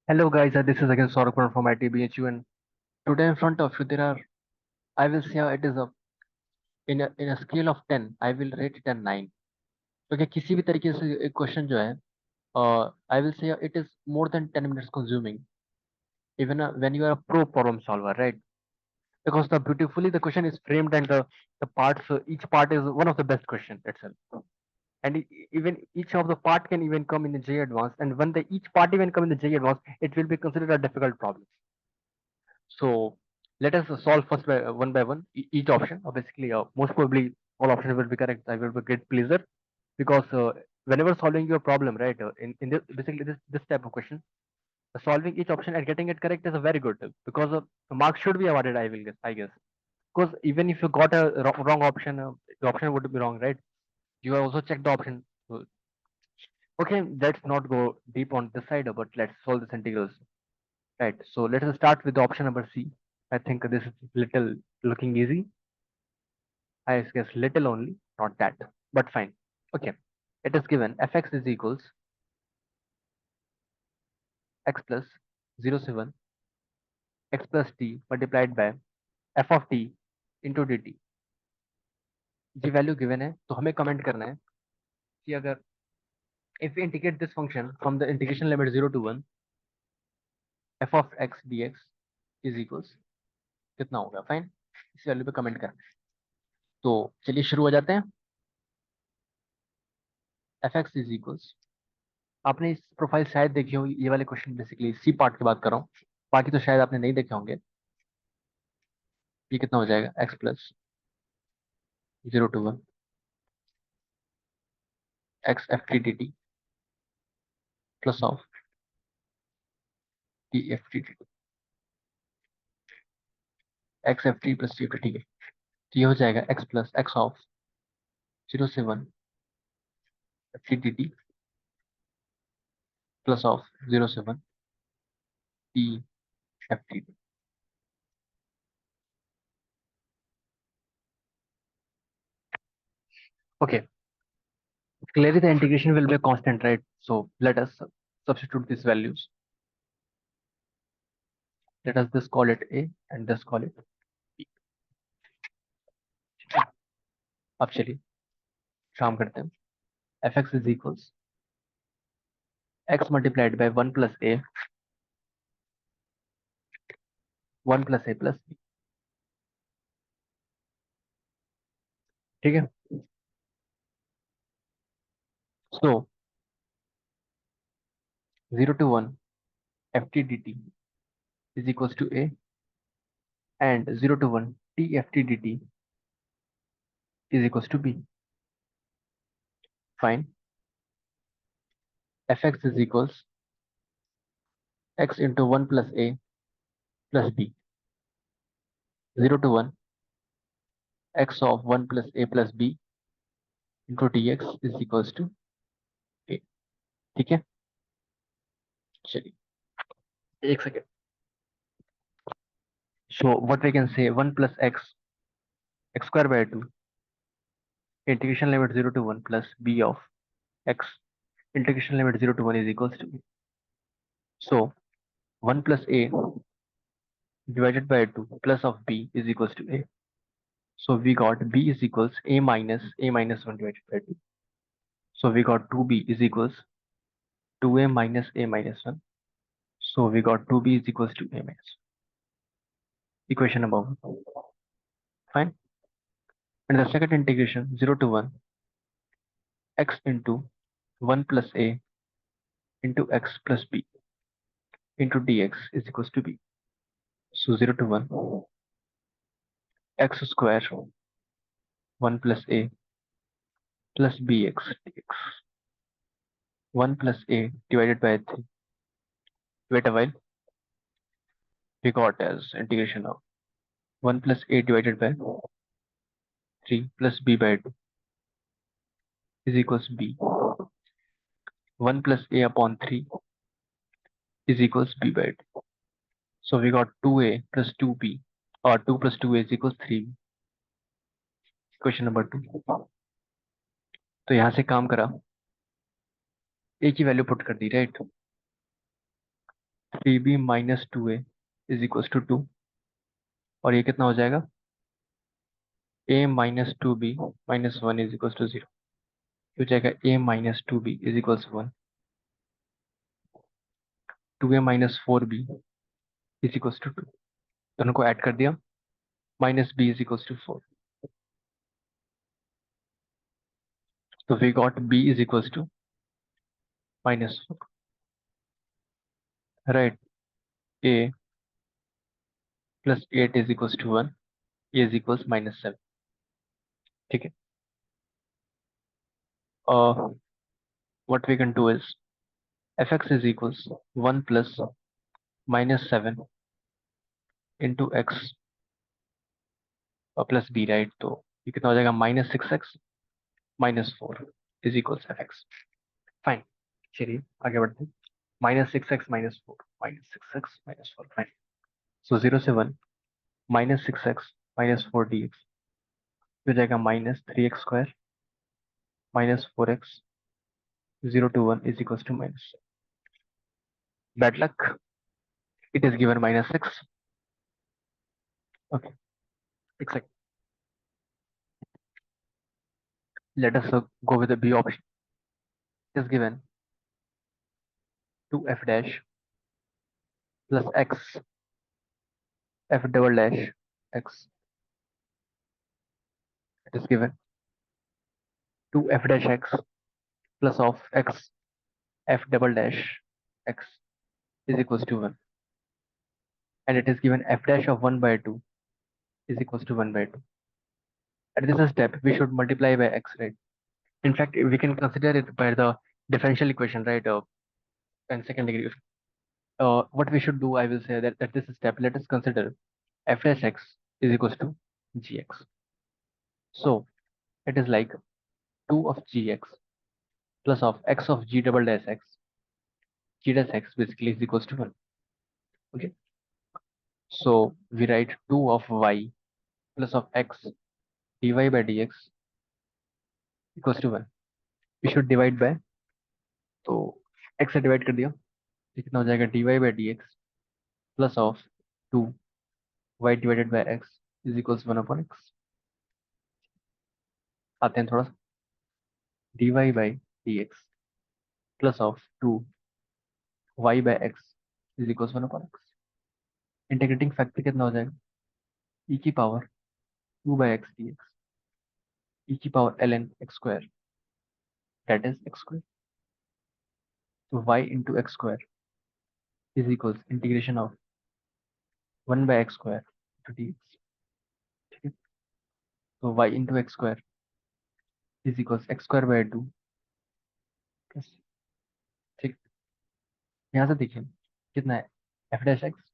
Hello guys, this is again Saurabh from ITBHU, and today in front of you there are, I will say it is a in a scale of 10 I will rate it a 9 क्योंकि किसी भी तरीके से एक question जो है I will say it is more than 10 minutes consuming even when you are a pro problem solver, right? Because the beautifully the question is framed, and the parts, each part is one of the best question itself, and even each of the part can even come in the J advanced, and when the each part even come in the J advanced, it will be considered a difficult problem. So let us solve first by one each option. Basically, most probably all options will be correct. I will be great pleasure because whenever solving your problem, right, in this, basically this type of question, solving each option and getting it correct is a very good, because the marks should be awarded. I guess because even if you got a wrong option, the option would be wrong, right? You have also checked the option. So, okay, let's not go deep on this side, but let's solve this integrals. Right. So let us start with the option number C. I think this is little looking easy. I guess little only, not that, but fine. Okay. It is given fx is equals x plus 0 7 x plus t multiplied by f of t into dt. ये value given है तो हमें comment करना है कि अगर if we integrate this function from the integration limit 0 to 1, f of x dx is equals कितना होगा, फाइन। इस वैल्यू पे कमेंट करना है। तो चलिए शुरू हो जाते हैं। fx is equals, आपने इस प्रोफाइल शायद देखी होगी, ये वाले क्वेश्चन बेसिकली सी पार्ट की बात कर रहा हूँ, बाकी तो शायद आपने नहीं देखे होंगे। ये कितना हो जाएगा, x plus 0 to 1 x F T D T plus of T F T D T, x F T plus T F T, ठीक है। तो ये हो जाएगा एक्स प्लस एक्स ऑफ 0 से 1 F T D T plus of 0 से 1 T F T D. Okay, clearly the integration will be a constant, right? So let us substitute these values. Let us this call it A and this call it B. अब चलिए काम करते हैं। fx is equals x multiplied by 1 plus a 1 plus a plus b, ठीक है। So 0 to 1 ft dt is equals to a, and 0 to 1 t ft dt is equals to b. Fine. fx is equals x into 1 plus a plus b. 0 to 1 x of 1 plus a plus b into dx is equals to a, ठीक है। चलिए एक second. So what we can say, 1 plus x square by 2 integration limit 0 to 1 plus b of x integration limit 0 to 1 is equals to b. So 1 plus a divided by 2 plus of b is equals to a. So we got b is equals a minus 1 divided by 2. So we got 2b is equals 2a minus a minus 1. So we got 2b is equals to a minus 1. Equation number 1. Fine. And the second integration 0 to 1 x into 1 plus a into x plus b into dx is equals to b. So 0 to 1 x square 1 plus a plus bx dx 1 plus a divided by 3. Wait a while. We got as integration of 1 plus a divided by 3 plus b by 2 is equals to b. 1 plus a upon 3 is equals b by 2. So we got 2a plus 2b, or 2 plus 2a is equals 3b. Question number 2. तो यहाँ से काम करा, a की value put कर दी, right. 3b minus 2a is equal to 2, और ये कितना हो जाएगा, a minus 2b minus 1 is equal to 0, हो जाएगा a minus 2b is equal to 1, 2a minus 4b is equal to 2, दोनों को ऐड कर दिया, minus b is equal to 4, तो we got b is equal to minus 4, right, a plus 8 is equal to 1, a is equal minus 7, ठीक है। What we can do is fx is equals 1 plus minus 7 into x plus b, right, तो ये कितना हो जाएगा, minus 6x minus 4 is equals F X. Fine, चलिए आगे बढ़ते हैं। Minus 6x minus 4, minus 6x minus 4, fine. So 0 से 1 minus 6x minus 4 D x हो जाएगा minus 3x² minus 4x, 0 to 1 is equals to minus। Bad luck, it is given minus 6। Okay, exact। Let us go with the B option। It is given 2f dash plus x f double dash x, it is given 2f dash x plus of x f double dash x is equals to 1, and it is given f dash of 1 by 2 is equals to 1 by 2. At this step we should multiply by x, right? In fact we can consider it by the differential equation, right, and second degree. What we should do, I will say that at this step let us consider f dash x is equals to gx. So it is like 2 of gx plus of x of g double dash x, g dash x basically is equals to 1. Okay, so we write 2 of y plus of x dy by dx equals to 1. We should divide by, तो x से divide कर दिया तो कितना हो जाएगा, dy by dx plus of 2 y divided by x is equals 1 upon x। आते हैं थोड़ा सा, dy by dx plus of 2 y by x is equals 1 upon x। Integrating factor कितना हो जाएगा, e की power 2 by x dx e की power ln x square, that is x square, तो y into x square is equals integration of 1 by x square to dx, ठीक है। तो y into x square is equals x square by 2 plus, ठीक, यहाँ से देखिए कितना है, f dash x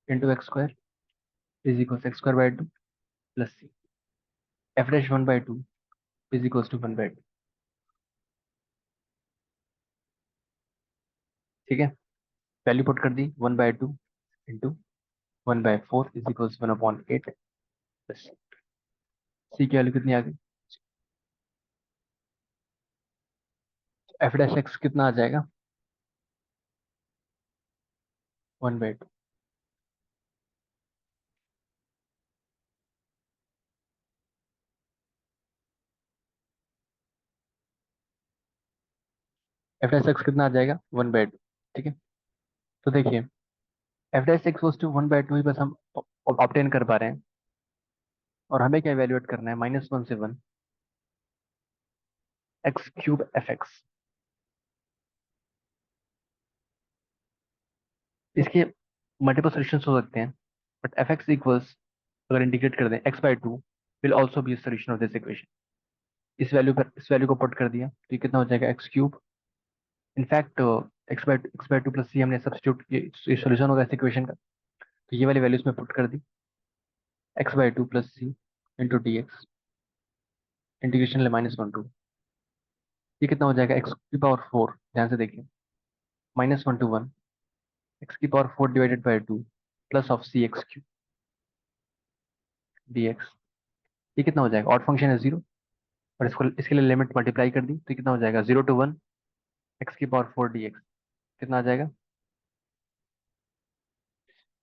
into x square is equals x square by 2 plus c, f dash 1 by 2 is equals to 1 by 2, ठीक है। वैल्यू पुट कर दी, 1 by 2 into 1 by 4 is equals 1 upon 8 plus सी की वैल्यू कितनी आ गई, एफ डैश एक्स कितना आ जाएगा, 1 बाय 2, एफ डैश एक्स कितना आ जाएगा, 1 बाय 2, ठीक है। तो देखिए f dash x was to 1 by 2 ही बस हम ऑब्टेन कर पा रहे हैं, और हमें क्या इवेल्युएट करना है, -1 से 1 एक्स क्यूब एफ एक्स। इसके मल्टीपल सोल्यूशन हो सकते हैं, बट एफ एक्स इक्वल्स, अगर इंटीग्रेट कर दें X by 2 will also be solution of this equation. इस वैल्यू को पुट कर दिया तो ये कितना हो जाएगा, X cube, in fact X by 2 plus C हमने सब्स्टिट्यूट, ये सोल्यूशन होगा इस इक्वेशन का, तो ये वाली वैल्यूज में पुट कर दी, x by 2 plus C into D x integration ले -1 टू, ये कितना हो जाएगा, एक्स की पावर 4, ध्यान से देखिए, -1 to 1 एक्स की power 4 divided by 2 plus of c x cube d x, ये कितना हो जाएगा, ऑड फंक्शन है 0, और इसको इसके लिए लिमिट मल्टीप्लाई कर दी तो कितना हो जाएगा, 0 to 1 एक्स की पावर 4 डी एक्स कितना आ जाएगा,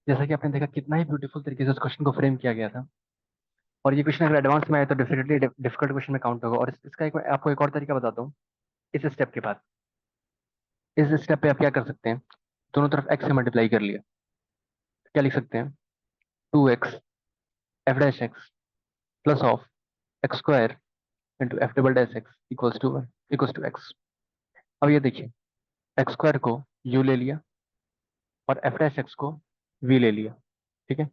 जैसा कि आपने देखा कितना ही ब्यूटीफुल तरीके से उस क्वेश्चन को फ्रेम किया गया था। और ये क्वेश्चन अगर एडवांस में आए तो डेफिनेटली डिफिकल्ट क्वेश्चन में काउंट होगा। और इसका आपको एक और तरीका बताता हूँ। इस स्टेप के बाद इस स्टेप पे आप क्या कर सकते हैं, दोनों तरफ एक्स से मल्टीप्लाई कर लिया, क्या लिख सकते हैं, 2x f dash x plus of x square into f double dash x equals to x. अब ये देखिए, एक्स स्क्वायर को यू ले लिया और एफ डैश एक्स को वी ले लिया। ठीक है,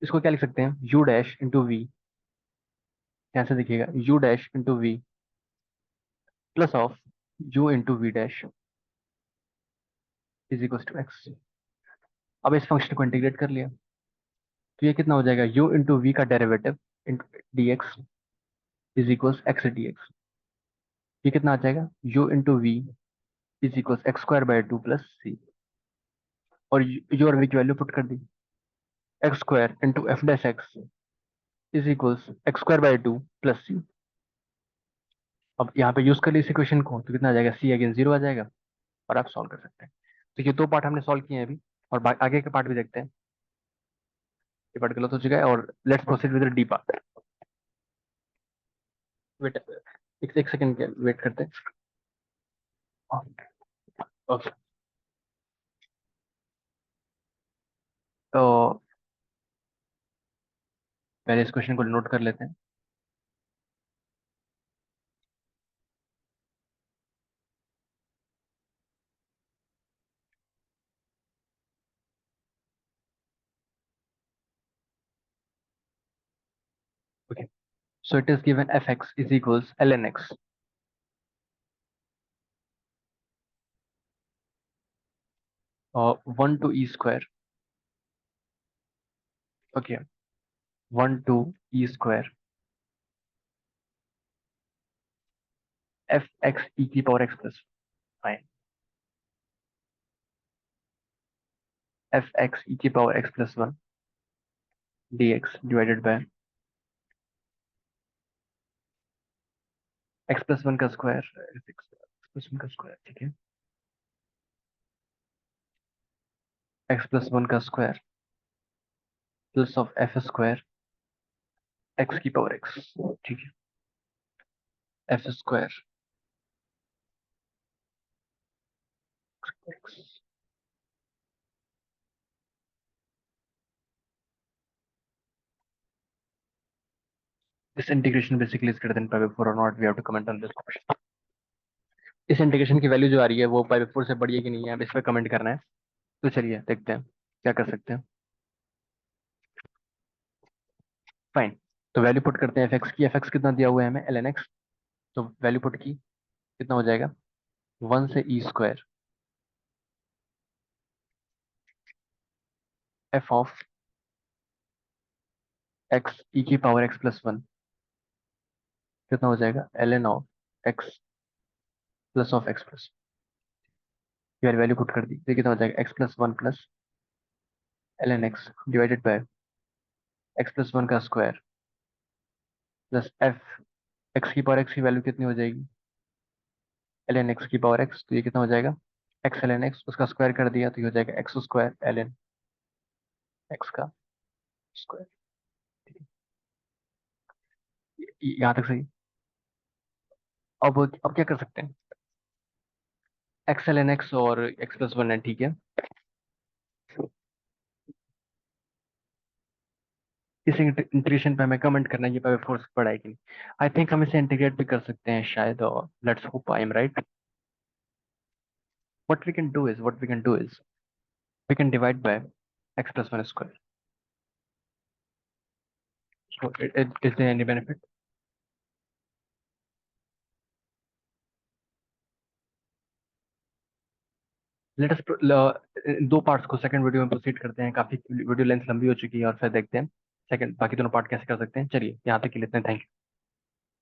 इसको क्या लिख सकते हैं, यू डैश इंटू वी, यहाँ से देखिएगा u dash into v plus of u into v dash is equal to x. अब इस फंक्शन को इंटीग्रेट कर लिया तो ये कितना हो जाएगा, यू इंटू वी का derivative into D X is equal X D x. ये कितना आ जाएगा, U into V is equal X square by two plus C. और यू और वी की वैल्यू पुट कर दी, X square into F dash X is equal X square by two plus C. अब यहाँ पे यूज कर ली इस इक्वेशन को तो कितना आ जाएगा, सी अगेन जीरो आ जाएगा और आप सॉल्व कर सकते हैं। तो ये दो पार्ट हमने सॉल्व किए हैं अभी, और आगे के पार्ट भी देखते हैं। ये पार्ट गलत हो चुका है और let's proceed with the part. Wait, एक सेकंड के वेट करते हैं। ओके, तो पहले इस क्वेश्चन को नोट कर लेते हैं। Okay, so it is given fx is equals ln x, 1 to e square, okay, 1 to e square fx e की power x plus 5, fx e की power x plus 1 dx divided by x plus 1 का square, x plus 1 का square, ठीक है, x plus 1 का square plus of F square x की power x, ठीक है, F square x। This integration basically is greater than pi by 4 or not, we have to comment on this question. इस integration की value जो आ रही है वो pi by 4 से बड़ी है कि नहीं है, अब इस पर कमेंट करना है। तो चलिए देखते हैं क्या कर सकते हैं। फाइन, तो वैल्यू पुट करते हैं एफ एक्स की। एफ एक्स कितना दिया हुआ है हमें, एल एन एक्स। तो वैल्यू पुट की कितना हो जाएगा, 1 से e square f of x e की पावर एक्स प्लस 1 कितना हो जाएगा, l n of x plus of x plus, यार वैल्यू पुट कर दी तो कितना हो जाएगा, x plus 1 plus l n x divided by x plus 1 का स्क्वायर प्लस एफ एक्स की पावर एक्स की वैल्यू कितनी हो जाएगी, एल एन एक्स की पावर एक्स, तो ये कितना हो जाएगा, एक्स एल एन एक्स, उसका स्क्वायर कर दिया तो ये हो जाएगा x square l n x का स्क्वायर। ठीक है, यहाँ तक सही। अब क्या कर सकते हैं, एक्स एल एन एक्स और एक्स प्लस 1 है, ठीक है। इस इंटीग्रेशन पे हमें कमेंट करना है ये पे फोर्स पड़ा है कि नहीं। आई थिंक हम इसे इंटीग्रेट भी कर सकते हैं शायद, और let's hope I am right. What we can do is we can divide by x plus 1 square. So is there any benefit? Let us दो पार्ट्स को सेकंड वीडियो में प्रोसीड करते हैं, काफी वीडियो लेंथ लंबी हो चुकी है, और फिर देखते हैं सेकंड बाकी दोनों पार्ट कैसे कर सकते हैं। चलिए यहाँ तक के लिए इतना, थैंक यू।